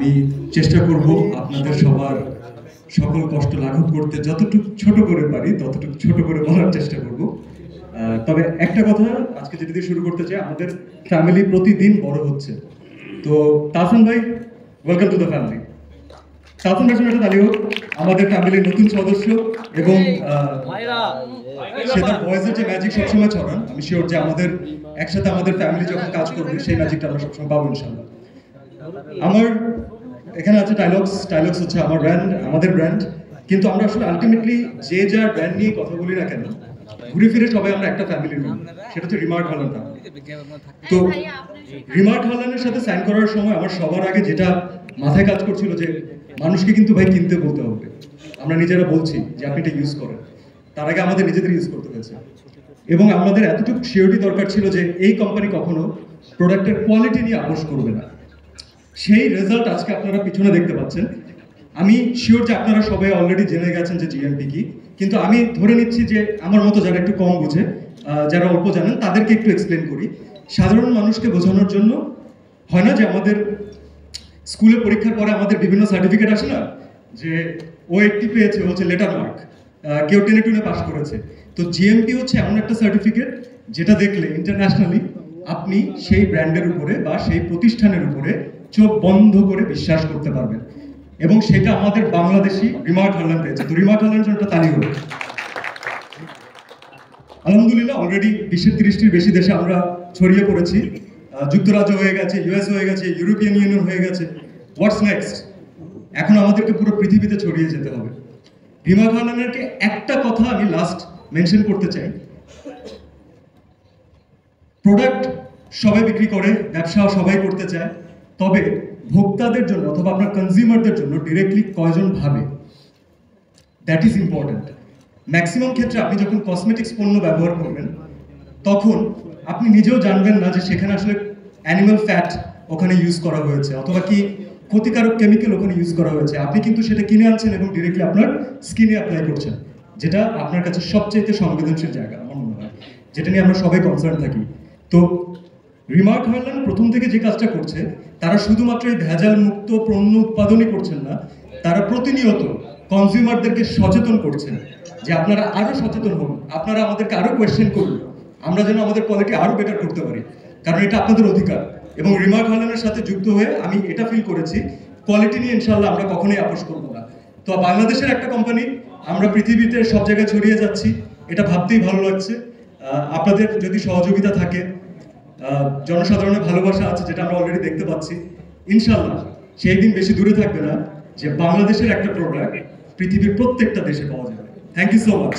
আমি চেষ্টা করব আপনাদের সবার সকল কষ্ট লাঘব করতে যতটুকু ছোট করে পারি ততটুকু ছোট করে বলার চেষ্টা করব। তবে একটা কথা আজকে যেটা দিয়ে শুরু করতে চাই, আমাদের ফ্যামিলি প্রতিদিন বড় হচ্ছে। তো তাহসান ভাই, welcome to the family. Tahsan ভাইয়ের জন্য একটা তালি হোক, আমাদের ফ্যামিলির নতুন সদস্য এবং সে তার ভয়েসের যে ম্যাজিক সবসময় ছড়ান। আমি শিওর যে আমাদের একসাথে আমাদের ফ্যামিলি যখন কাজ করবে সেই ম্যাজিকটা আমরা সবসময় পাবো ইনশাআল্লাহ। আমার এখানে আছে টাইলক্স হচ্ছে আমার ব্র্যান্ড, আমাদের ব্র্যান্ড। কিন্তু আমরা আসলে আলটিমেটলি যে যার ব্র্যান্ড নিয়ে কথা বলি না কেন, ঘুরে ফিরে সবাই আমরা একটা ফ্যামিলির মেম্বার, সেটা হচ্ছে রিমার্ক হল্যান্ড ফ্যামিলি। তো রিমার্ক হল্যান্ডের সাথে সাইন করার সময় আমার সবার আগে যেটা মাথায় কাজ করছিল যে মানুষকে কিন্তু ভাই কিনতে বলতে হবে। আমরা নিজেরা বলছি যে আপনি এটা ইউজ করেন, তার আগে আমাদের নিজেদের ইউজ করতে হয়েছে। এবং আমাদের এতটুকু সিওরিটি দরকার ছিল যে এই কোম্পানি কখনো প্রোডাক্টের কোয়ালিটি নিয়ে আপোষ করবে না। সেই রেজাল্ট আজকে আপনারা পিছনে দেখতে পাচ্ছেন। আমি শিওর যে আপনারা সবাই অলরেডি জেনে গেছেন যে জিএমপি কি, কিন্তু আমি ধরে নিচ্ছি যে আমার মতো যারা একটু কম বুঝে, যারা অল্প জানেন তাদেরকে একটু এক্সপ্লেন করি। সাধারণ মানুষকে বোঝানোর জন্য হয় না যে আমাদের স্কুলে পরীক্ষার পরে আমাদের বিভিন্ন সার্টিফিকেট আসে না, যে ও 80 পেয়েছে হচ্ছে লেটার মার্ক, কেউ 10-2 পাস করেছে। তো জিএমপি হচ্ছে এমন একটা সার্টিফিকেট যেটা দেখলে ইন্টারন্যাশনালি আপনি সেই ব্র্যান্ডের উপরে বা সেই প্রতিষ্ঠানের উপরে চোখ বন্ধ করে বিশ্বাস করতে পারবেন। এবং সেটা আমাদের বাংলাদেশি রিমার্ক হল্যান্ড পেয়েছে। তো রিমার্ক হল্যান্ডের জন্য একটা তালি হোক। আলহামদুলিল্লাহ অলরেডি বিশ্বের 30টির বেশি দেশে আমরা ছড়িয়ে পড়েছি। যুক্তরাজ্য হয়ে গেছে, ইউএস হয়ে গেছে, ইউরোপিয়ান ইউনিয়ন হয়ে গেছে। What's next? এখন আমাদেরকে পুরো পৃথিবীতে ছড়িয়ে যেতে হবে। রিমার্ক হল্যান্ডেরকে একটা কথা আমি লাস্ট মেনশন করতে চাই, প্রোডাক্ট সবাই বিক্রি করে, ব্যবসাও সবাই করতে চায়, তবে ভোক্তাদের জন্য অথবা আপনার কনজিউমারদের জন্য ডিরেক্টলি কয়জন ভাবে, দ্যাট ইজ ইম্পর্টেন্ট। ম্যাক্সিমাম ক্ষেত্রে আপনি যখন কসমেটিক্স পণ্য ব্যবহার করবেন তখন আপনি নিজেও জানবেন না যে সেখানে আসলে অ্যানিমাল ফ্যাট ওখানে ইউজ করা হয়েছে অথবা কি ক্ষতিকারক কেমিক্যাল ওখানে ইউজ করা হয়েছে। আপনি কিন্তু সেটা কিনে আনছেন এবং ডিরেক্টলি আপনার স্কিনে অ্যাপ্লাই করছেন, যেটা আপনার কাছে সবচেয়ে সংবেদনশীল জায়গা আমার মনে হয়, যেটা নিয়ে আমরা সবাই কনসার্ন থাকি। তো রিমার্ক হল্যান্ড প্রথম থেকে যে কাজটা করছে, তারা শুধুমাত্র এই ভেজাল মুক্ত পণ্য উৎপাদনই করছেন না, তারা প্রতিনিয়ত কনজিউমারদেরকে সচেতন করছেন যে আপনারা আরো সচেতন হন, আপনারা আমাদেরকে আরো কোয়েশ্চেন করুন, আমরা যেন আমাদের কোয়ালিটি আরো বেটার করতে পারি, কারণ এটা আপনাদের অধিকার। এবং রিমার্ক হল্যান্ডের সাথে যুক্ত হয়ে আমি এটা ফিল করেছি, কোয়ালিটি নিয়ে ইনশাআল্লাহ আমরা কখনোই আপোষ করবো না। তো বাংলাদেশের একটা কোম্পানি, আমরা পৃথিবীতে সব জায়গায় ছড়িয়ে যাচ্ছি, এটা ভাবতেই ভালো লাগছে। আপনাদের যদি সহযোগিতা থাকে, জনসাধারণের ভালোবাসা আছে, যেটা আমরা অলরেডি দেখতে পাচ্ছি, ইনশাআল্লাহ সেই দিন বেশি দূরে থাকবে না যে বাংলাদেশের একটা প্রোডাক্ট পৃথিবীর প্রত্যেকটা দেশে পাওয়া যাবে। Thank you so much.